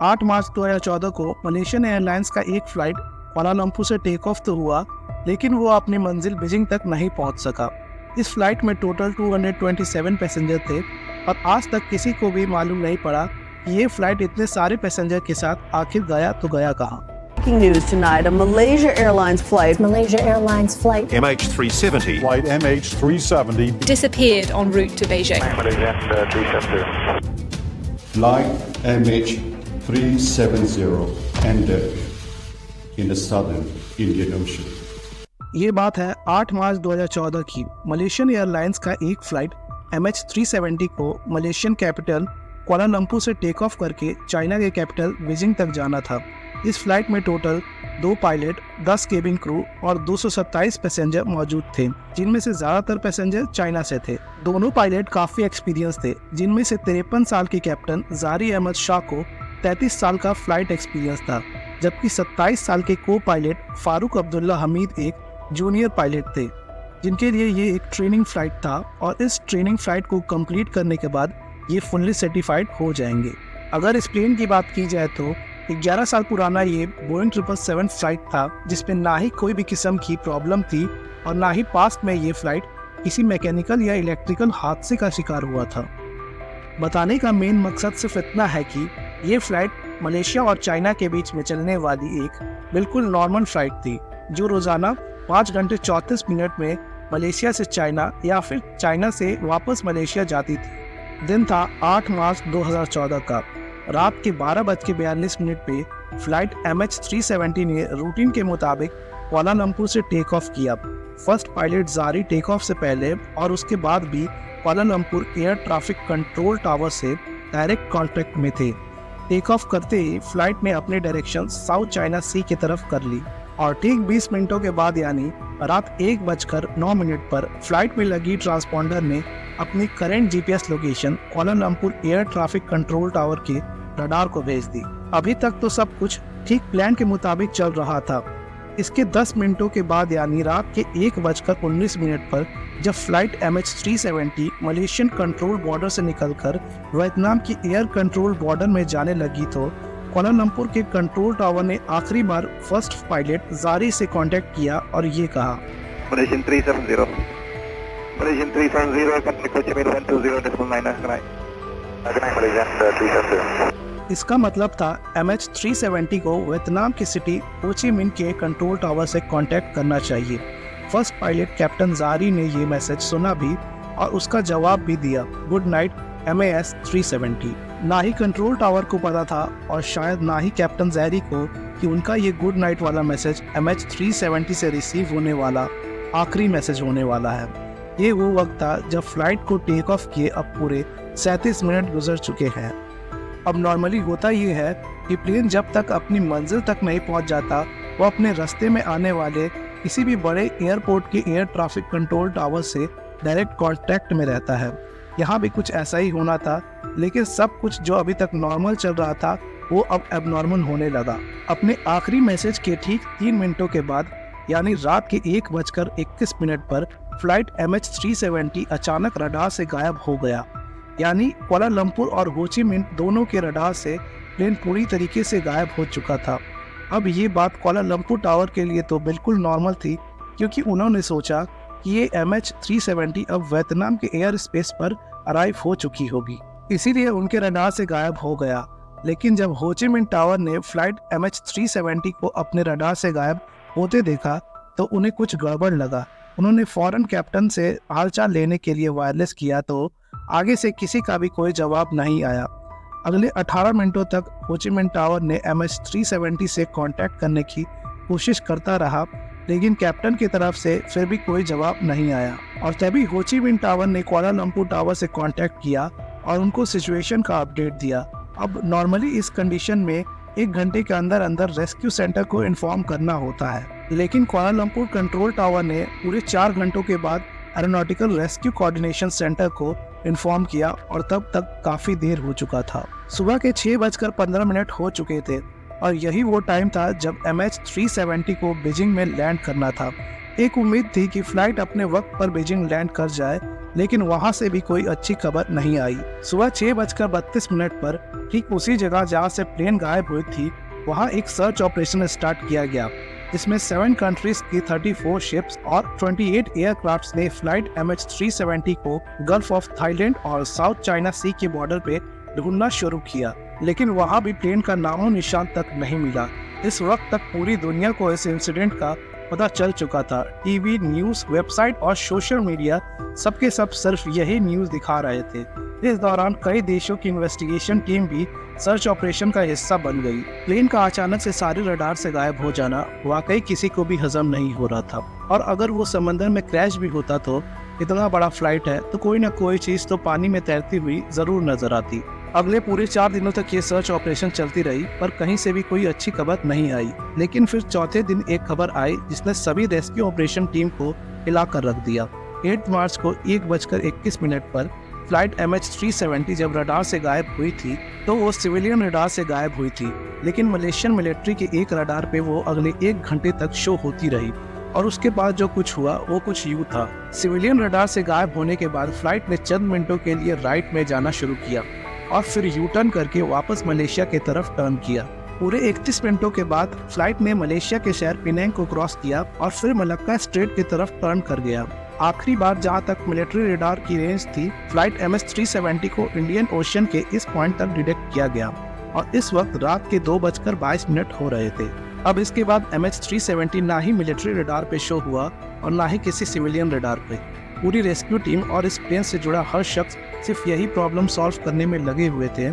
8 मार्च 2014 को Malaysian airlines का एक फ्लाइट कुआलालंपुर से टेक ऑफ तो हुआ, लेकिन वो अपनी मंजिल बीजिंग तक नहीं पहुंच सका। इस फ्लाइट में टोटल 227 पैसेंजर थे और आज तक किसी को भी मालूम नहीं पड़ा कि ये फ्लाइट इतने सारे पैसेंजर के साथ आखिर गया तो गया कहाँ। Breaking news tonight, a Malaysia Airlines flight MH370 Flight MH370 disappeared en route to Beijing. Flight MH370 ended in the southern Indian Ocean. ये बात है 8 मार्च 2014 की। मलेशियन एयरलाइंस का एक फ्लाइट MH370 को मलेशियन कैपिटल कुआलालंपुर से टेक ऑफ करके China के कैपिटल बीजिंग तक जाना था। इस फ्लाइट में टोटल 2 पायलट, 10 केबिन क्रू और 227 पैसेंजर मौजूद थे, जिनमें से ज्यादातर पैसेंजर चाइना से थे। दोनों पायलट काफी एक्सपीरियंस थे, जिनमें से 53 साल के कैप्टन जारी अहमद शाह को 33 साल का फ्लाइट एक्सपीरियंस था, जबकि 27 साल के को पायलट फारूक अब्दुल्ला हमीद एक जूनियर पायलट थे, जिनके लिए ये एक ट्रेनिंग फ्लाइट था और इस ट्रेनिंग फ्लाइट को कंप्लीट करने के बाद ये फुल्ली सर्टिफाइड हो जाएंगे। अगर इस प्लेन की बात की जाए तो 11 साल पुराना ये बोइंग 777 फ्लाइट था, जिसमें ना ही कोई भी किस्म की प्रॉब्लम थी और ना ही पास्ट में ये फ्लाइट किसी मैकेनिकल या इलेक्ट्रिकल हादसे का शिकार हुआ था। बताने का मेन मकसद सिर्फ इतना है कि ये फ्लाइट मलेशिया और चाइना के बीच में चलने वाली एक बिल्कुल नॉर्मल फ्लाइट थी, जो रोजाना 5 घंटे 34 मिनट में मलेशिया से चाइना या फिर चाइना से वापस मलेशिया जाती थी। दिन था 8 मार्च 2014 का। रात के 12:42 पे फ्लाइट MH370 ने रूटीन के मुताबिक कुआलालंपुर से टेक ऑफ किया। फर्स्ट पायलट जारी टेक ऑफ से पहले और उसके बाद भी Kuala Lumpur air traffic control tower से डायरेक्ट कांटेक्ट में थे। टेक ऑफ करते ही फ्लाइट ने अपने डायरेक्शन साउथ चाइना सी की तरफ कर ली और ठीक 20 मिनटों के बाद यानी रात 1:09 पर फ्लाइट में लगी ट्रांसपॉन्डर ने अपनी current GPS location Kuala Lumpur air traffic control tower के रडार को भेज दी। अभी तक तो सब कुछ ठीक प्लान के मुताबिक चल रहा था। इसके 10 मिनटों के बाद यानी रात के 1:19 पर जब flight MH370 Malaysian control border से निकलकर वियतनाम की एयर कंट्रोल बॉर्डर में जाने लगी तो कुआलालंपुर के कंट्रोल टावर ने आखिरी बार फर्स्ट पायलट जारी से कांटेक्ट किया और ये कहा, Malaysian 370 contact Ho Chi Minh 120.9 Malaysian 370। इसका मतलब था MH370 को वियतनाम की सिटी हो ची मिन के कंट्रोल टावर से कांटेक्ट करना चाहिए। फर्स्ट पायलट कैप्टन जारी ने ये मैसेज सुना भी और उसका जवाब भी दिया, गुड नाइट MAS 370। ना ही कंट्रोल टावर को पता था और शायद ना ही कैप्टन जैरी को कि उनका ये गुड नाइट वाला मैसेज MH370 से रिसीव होने वाला आखिरी मैसेज होने वाला है। ये वो वक्त था जब फ्लाइट को टेक ऑफ किए अब पूरे 37 मिनट गुजर चुके हैं। अब नॉर्मली होता ये है कि प्लेन जब तक अपनी मंजिल तक नहीं पहुंच जाता वो अपने रास्ते में आने वाले किसी भी बड़े एयरपोर्ट के एयर ट्रैफिक कंट्रोल टावर से डायरेक्ट कांटेक्ट में रहता है। यहाँ भी कुछ ऐसा ही होना था, लेकिन सब कुछ जो अभी तक नॉर्मल चल रहा था वो अब एबनॉर्मल होने लगा। अपने आखिरी मैसेज के ठीक 3 मिनटों के बाद यानी रात के 1:21 पर फ्लाइट MH370 अचानक रडार से गायब हो गया। यानी कुआलालंपुर और हो ची मिन दोनों के रडार से प्लेन पूरी तरीके से गायब हो चुका था। अब ये बात कुआलालंपुर टावर के लिए तो बिल्कुल नॉर्मल थी, क्योंकि उन्होंने सोचा कि ये MH370 अब वियतनाम के एयर स्पेस पर अराइव हो चुकी होगी, इसीलिए उनके रडार से गायब हो गया। लेकिन जब हो ची मिन टावर ने फ्लाइट MH370 को अपने रडार से गायब होते देखा तो उन्हें कुछ गड़बड़ लगा। उन्होंने फौरन कैप्टन से हालचाल लेने के लिए वायरलेस किया तो आगे से किसी का भी कोई जवाब नहीं आया। अगले 18 मिनटों तक हो ची मिन टावर ने MH370 से कांटेक्ट करने की कोशिश करता रहा, लेकिन कैप्टन की तरफ से फिर भी कोई जवाब नहीं आया और तभी हो ची मिन टावर ने कुआलालंपुर टावर से कांटेक्ट किया और उनको सिचुएशन का अपडेट दिया। अब नॉर्मली इस कंडीशन में 1 घंटे के अंदर अंदर रेस्क्यू सेंटर को इन्फॉर्म करना होता है, लेकिन कुआलालंपुर कंट्रोल टावर ने पूरे 4 घंटों के बाद एरोनॉटिकल रेस्क्यू कोऑर्डिनेशन सेंटर को इन्फॉर्म किया और तब तक काफी देर हो चुका था। सुबह के 6:15 हो चुके थे और यही वो टाइम था जब MH370 को बीजिंग में लैंड करना था। एक उम्मीद थी कि फ्लाइट अपने वक्त पर बीजिंग लैंड कर जाए, लेकिन वहां से भी कोई अच्छी खबर नहीं आई। सुबह 6:32 पर ठीक उसी जगह जहां से प्लेन गायब हुई थी वहां एक सर्च ऑपरेशन स्टार्ट किया गया, जिसमें 7 कंट्रीज की 34 शिप्स और 28 एयरक्राफ्ट्स ने फ्लाइट MH370 को गल्फ ऑफ थाईलैंड और साउथ चाइना सी के बॉर्डर पे ढूंढना शुरू किया, लेकिन वहां भी प्लेन का नामो निशान तक नहीं मिला। इस वक्त तक पूरी दुनिया को इस इंसिडेंट का पता चल चुका था। टीवी, न्यूज, वेबसाइट और सोशल मीडिया सबके सब सिर्फ यही न्यूज दिखा रहे थे। इस दौरान कई देशों की इन्वेस्टिगेशन टीम भी सर्च ऑपरेशन का हिस्सा बन गई। प्लेन का अचानक से सारे रडार से गायब हो जाना वाकई किसी को भी हजम नहीं हो रहा था, और अगर वो समंदर में क्रैश भी होता तो इतना बड़ा फ्लाइट है तो कोई ना कोई चीज तो पानी में तैरती हुई जरूर नजर आती। अगले पूरे 4 दिनों तक ये सर्च ऑपरेशन चलती रही, पर कहीं से भी कोई अच्छी खबर नहीं आई। लेकिन फिर चौथे दिन एक खबर आई जिसने सभी रेस्क्यू ऑपरेशन टीम को हिला कर रख दिया। 8 मार्च को 1:21 पर फ्लाइट MH370 जब रडार से गायब हुई थी तो वो सिविलियन रडार से गायब हुई थी, लेकिन मलेशियन मिलिट्री के एक रडार पे वो अगले 1 घंटे तक शो होती रही, और उसके बाद जो कुछ हुआ वो कुछ यूं था। सिविलियन रडार से गायब होने के बाद फ्लाइट ने चंद मिनटों के लिए राइट में जाना शुरू किया और फिर यू टर्न करके वापस मलेशिया की तरफ टर्न किया। पूरे 31 मिनटों के बाद फ्लाइट ने मलेशिया के शहर पिनांग को क्रॉस किया और फिर मलक्का स्ट्रेट की तरफ टर्न कर गया। आखिरी बार जहां तक मिलिट्री रडार की रेंज थी, फ्लाइट MH370 को इंडियन ओशन के इस पॉइंट तक डिटेक्ट किया गया, और इस वक्त रात के 2:22 हो रहे थे। अब इसके बाद MH370 ना ही मिलिट्री रडार पे शो हुआ और ना ही किसी सिविलियन रडार पे। पूरी रेस्क्यू टीम और इस प्लेन से जुड़ा हर शख्स सिर्फ यही प्रॉब्लम सॉल्व करने में लगे हुए थे,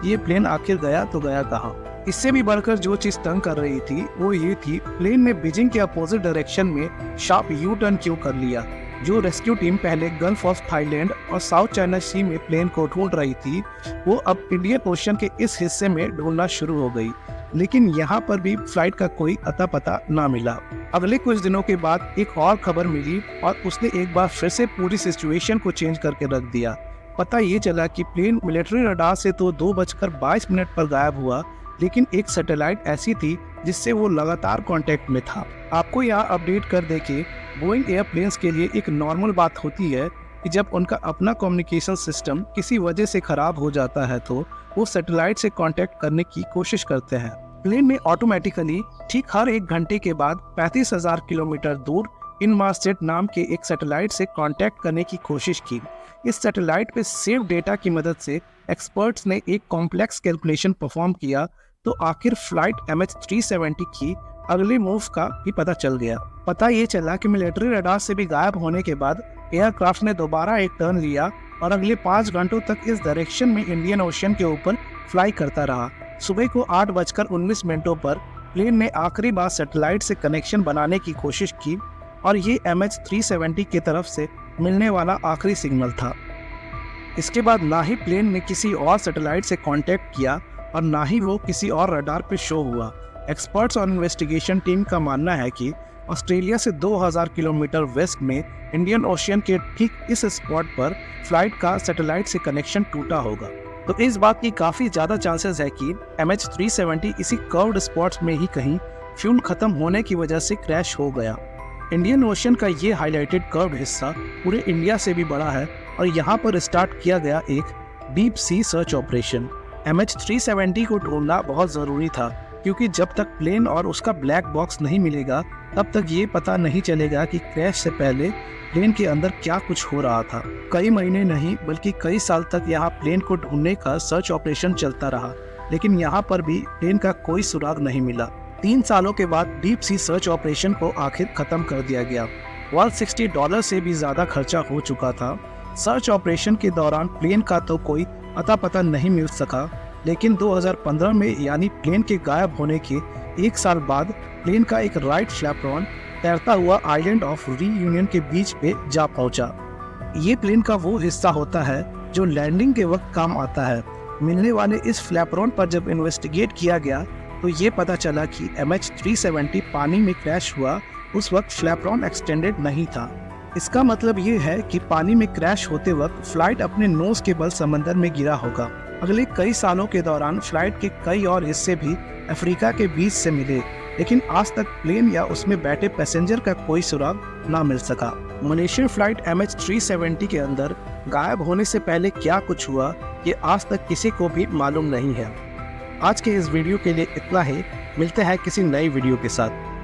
ये प्लेन आखिर गया तो गया कहाँ। इससे भी बढ़कर जो चीज तंग कर रही थी वो ये थी, प्लेन ने बीजिंग के अपोजिट डायरेक्शन में शार्प यू टर्न क्यों कर लिया। जो रेस्क्यू टीम पहले गल्फ ऑफ थाईलैंड और साउथ चाइना सी में प्लेन को ढूंढ रही थी, वो अब इंडियन ओशन के इस हिस्से में ढूंढना शुरू हो गई, लेकिन यहाँ पर भी फ्लाइट का कोई अता पता ना मिला। अगले कुछ दिनों के बाद एक और खबर मिली और उसने एक बार फिर से पूरी सिचुएशन को चेंज करके रख दिया। पता ये चला कि प्लेन मिलिट्री रडार से तो 2:22 पर गायब हुआ, लेकिन एक सैटेलाइट ऐसी थी जिससे वो लगातार कांटेक्ट में था। आपको यहाँ अपडेट कर दे कि बोइंग एयरप्लेन्स के लिए एक नॉर्मल बात होती है कि जब उनका अपना कम्युनिकेशन सिस्टम किसी वजह से खराब हो जाता है तो वो सैटेलाइट से कांटेक्ट करने की कोशिश करते हैं। प्लेन ने ऑटोमेटिकली ठीक हर 1 घंटे के बाद 35,000 किलोमीटर दूर इनमार्सेट नाम के एक सैटेलाइट से कांटेक्ट करने की कोशिश की। इस सैटेलाइट पे सेव डेटा की मदद से एक्सपर्ट्स ने एक कॉम्प्लेक्स कैलकुलेशन परफॉर्म किया, तो आखिर फ्लाइट MH370 की अगले मूव का भी पता चल गया। पता ये चला कि मिलिट्री रडार से भी गायब होने के बाद एयरक्राफ्ट ने दोबारा एक टर्न लिया और अगले 5 घंटों तक इस डायरेक्शन में इंडियन ओशन के ऊपर फ्लाई करता रहा। सुबह को 8:19 पर प्लेन ने आखिरी बार सैटेलाइट से कनेक्शन बनाने की कोशिश की, और ये MH370 की तरफ से मिलने वाला आखिरी सिग्नल था। इसके बाद ना ही प्लेन ने किसी और सैटेलाइट से कांटेक्ट किया और ना ही वो किसी और रडार पे शो हुआ। एक्सपर्ट्स और इन्वेस्टिगेशन टीम का मानना है कि ऑस्ट्रेलिया से 2000 किलोमीटर वेस्ट में इंडियन ओशियन के ठीक इस स्पॉट पर फ्लाइट का सैटेलाइट से कनेक्शन टूटा होगा। तो इस बात की काफ़ी ज़्यादा चांसेस है कि MH370 इसी कर्व्ड स्पॉट्स में ही कहीं फ्यूल खत्म होने की वजह से क्रैश हो गया। इंडियन ओशन का ये हाईलाइटेड कर्व्ड हिस्सा पूरे इंडिया से भी बड़ा है और यहाँ पर स्टार्ट किया गया एक deep sea search operation. MH370 को ढूंढना बहुत ज़रूरी था, क्योंकि जब तक प्लेन और उसका ब्लैक बॉक्स नहीं मिलेगा तब तक ये पता नहीं चलेगा कि क्रैश से पहले प्लेन के अंदर क्या कुछ हो रहा था। कई महीने नहीं बल्कि कई साल तक यहाँ प्लेन को ढूंढने का सर्च ऑपरेशन चलता रहा, लेकिन यहाँ पर भी प्लेन का कोई सुराग नहीं मिला। 3 सालों के बाद डीप सी सर्च ऑपरेशन को आखिर खत्म कर दिया गया। $160 से भी ज्यादा खर्चा हो चुका था। सर्च ऑपरेशन के दौरान प्लेन का तो कोई अता पता नहीं मिल सका, लेकिन 2015 में यानी प्लेन के गायब होने के 1 साल बाद प्लेन का एक राइट फ्लैपरॉन तैरता हुआ आइलैंड ऑफ रीयूनियन के बीच पे जा पहुंचा। ये प्लेन का वो हिस्सा होता है जो लैंडिंग के वक्त काम आता है। मिलने वाले इस फ्लैपरॉन पर जब इन्वेस्टिगेट किया गया तो ये पता चला कि MH370 पानी में क्रैश हुआ उस वक्त फ्लैपरॉन एक्सटेंडेड नहीं था। इसका मतलब ये है कि पानी में क्रैश होते वक्त फ्लाइट अपने नोज के बल समंदर में गिरा होगा। अगले कई सालों के दौरान फ्लाइट के कई और हिस्से भी अफ्रीका के बीच से मिले, लेकिन आज तक प्लेन या उसमें बैठे पैसेंजर का कोई सुराग ना मिल सका। मलेशियन फ्लाइट MH370 के अंदर गायब होने से पहले क्या कुछ हुआ, ये आज तक किसी को भी मालूम नहीं है। आज के इस वीडियो के लिए इतना ही। मिलते हैं किसी नई वीडियो के साथ।